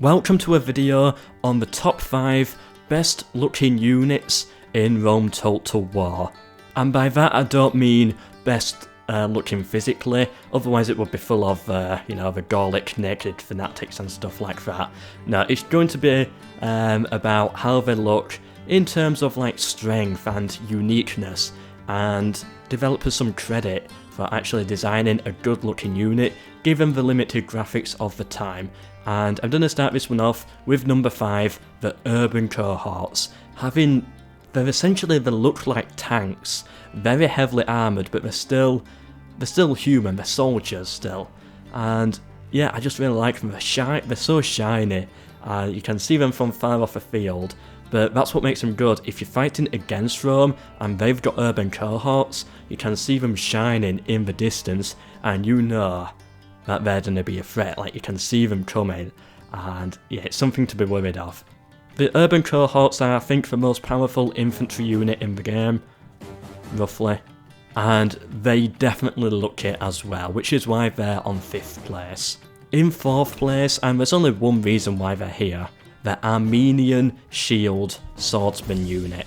Welcome to a video on the top 5 best looking units in Rome Total War. And by that I don't mean best looking physically, otherwise it would be full of, the Gallic naked fanatics and stuff like that. No, it's going to be about how they look in terms of like strength and uniqueness, and developers some credit for actually designing a good looking unit given the limited graphics of the time. And I'm going to start this one off with number 5, the urban cohorts. They look like tanks, very heavily armoured, but they're still human, they're soldiers still. And yeah, I just really like them, they're so shiny, you can see them from far off the field, but that's what makes them good. If you're fighting against Rome and they've got urban cohorts, you can see them shining in the distance and you know that they're going to be a threat, like you can see them coming, and yeah, it's something to be worried of. The urban cohorts are, I think, the most powerful infantry unit in the game, roughly, and they definitely look it as well, which is why they're on 5th place. In 4th place, and there's only one reason why they're here, the Armenian shield swordsman unit.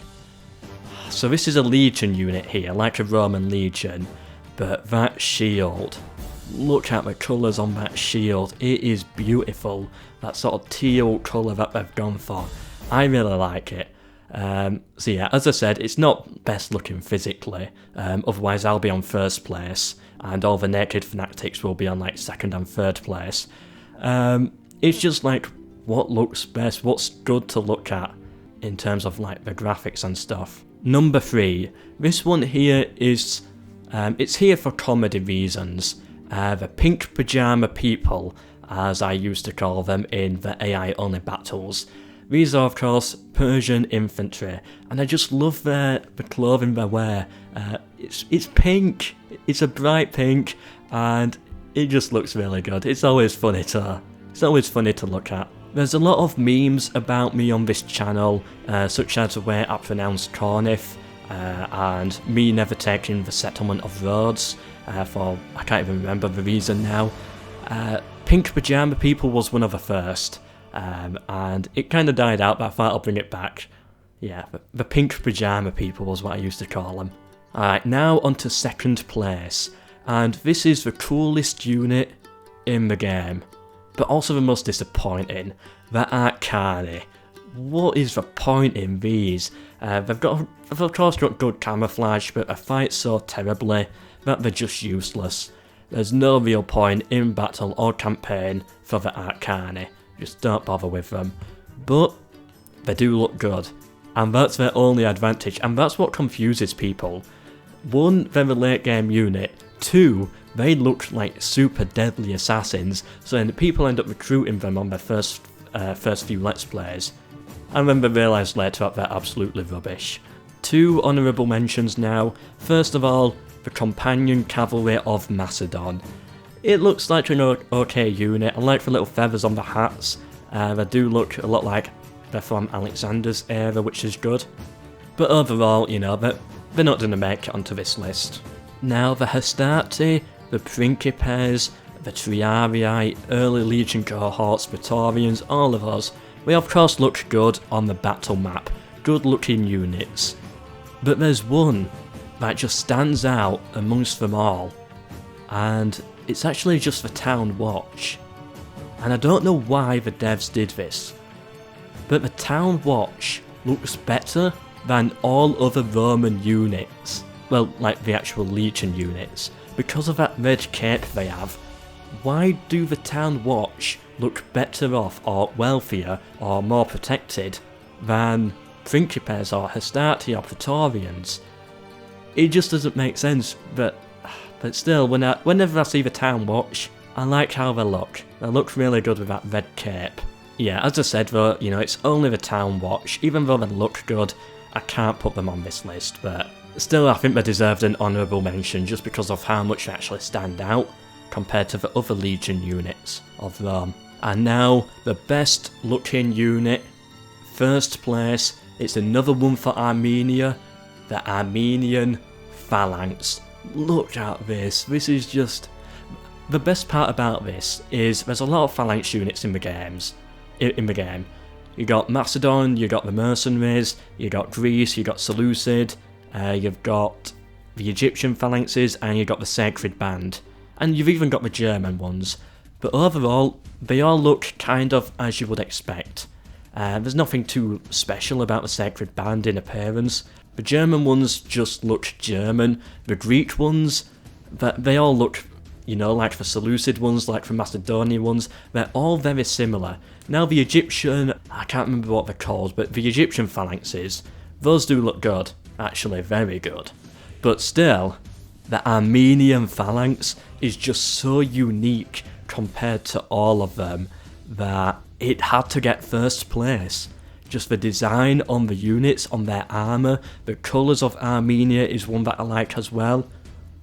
So this is a legion unit here, like a Roman legion, but that shield, look at the colours on that shield, it is beautiful. That sort of teal colour that they've gone for, I really like it. So yeah, as I said, it's not best looking physically, otherwise I'll be on 1st place, and all the naked fanatics will be on like 2nd and 3rd place. It's just like what looks best, what's good to look at in terms of like the graphics and stuff. Number 3, this one here is, it's here for comedy reasons. The pink pyjama people, as I used to call them in the AI only battles. These are of course Persian infantry, and I just love the clothing they wear. It's pink, it's a bright pink, and it just looks really good. It's always funny to look at. There's a lot of memes about me on this channel, such as the way I pronounce Cornif, and me never taking the settlement of Rhodes, for I can't even remember the reason now. Pink pyjama people was one of the first, and it kind of died out, but I thought I'll bring it back. Yeah, the pink pyjama people was what I used to call them. Alright, now on to 2nd place, and this is the coolest unit in the game, but also the most disappointing, the Arcani. What is the point in these? They've of course got good camouflage, but they fight so terribly that they're just useless. There's no real point in battle or campaign for the Arcani, just don't bother with them. But they do look good, and that's their only advantage, and that's what confuses people. 1, they're a late game unit, 2, they look like super deadly assassins, so then people end up recruiting them on their first few Let's Plays, and then they realise later that they're absolutely rubbish. 2 honourable mentions now. First of all, the Companion Cavalry of Macedon. It looks like an okay unit. I like the little feathers on the hats. They do look a lot like they're from Alexander's era, which is good. But overall, they're not going to make it onto this list. Now the Hastati, the Principes, the Triarii, early Legion cohorts, Praetorians, all of those, they of course look good on the battle map, good looking units. But there's one that just stands out amongst them all, and it's actually just the Town Watch. And I don't know why the devs did this, but the Town Watch looks better than all other Roman units, well, like the actual Legion units, because of that red cape they have. Why do the Town Watch look better off, or wealthier, or more protected than Principes or Hastati or Praetorians? It just doesn't make sense, but still, whenever I see the Town Watch, I like how they look. They look really good with that red cape. Yeah, as I said though, it's only the Town Watch. Even though they look good, I can't put them on this list, but still I think they deserved an honourable mention just because of how much they actually stand out compared to the other Legion units of Rome. And now, the best looking unit, 1st place, it's another one for Armenia, the Armenian Phalanx. Look at this, this is just... The best part about this is there's a lot of Phalanx units in the games, in the game. You got Macedon, you got the mercenaries, you got Greece, you got Seleucid, you've got the Egyptian phalanxes, and you've got the Sacred Band. And you've even got the German ones. But overall, they all look kind of as you would expect. There's nothing too special about the Sacred Band in appearance. The German ones just look German. The Greek ones, they all look, you know, like the Seleucid ones, like the Macedonian ones. They're all very similar. Now the Egyptian, I can't remember what they're called, but the Egyptian phalanxes, those do look good. Actually, very good. But still, the Armenian phalanx is just so unique compared to all of them that it had to get first place. Just the design on the units, on their armour, the colours of Armenia is one that I like as well.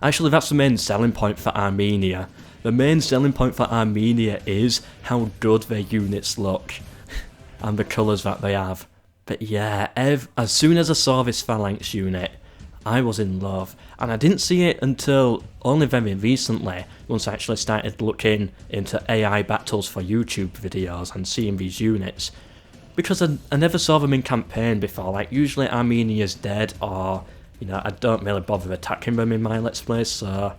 Actually, that's the main selling point for Armenia. The main selling point for Armenia is how good their units look and the colours that they have. But yeah, as soon as I saw this Phalanx unit, I was in love, and I didn't see it until only very recently, once I actually started looking into AI battles for YouTube videos and seeing these units. Because I never saw them in campaign before, like usually Armenia's dead, or, you know, I don't really bother attacking them in my Let's Plays, so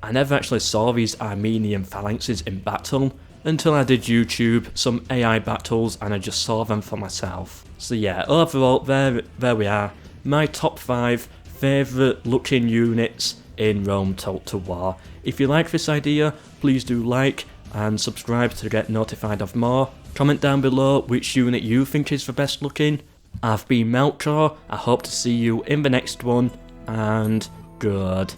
I never actually saw these Armenian phalanxes in battle until I did YouTube, some AI battles, and I just saw them for myself. So yeah, overall, there we are, my top 5 favourite looking units in Rome Total War. If you like this idea, please do like and subscribe to get notified of more. Comment down below which unit you think is the best looking. I've been MELKOR, I hope to see you in the next one, and goodbye.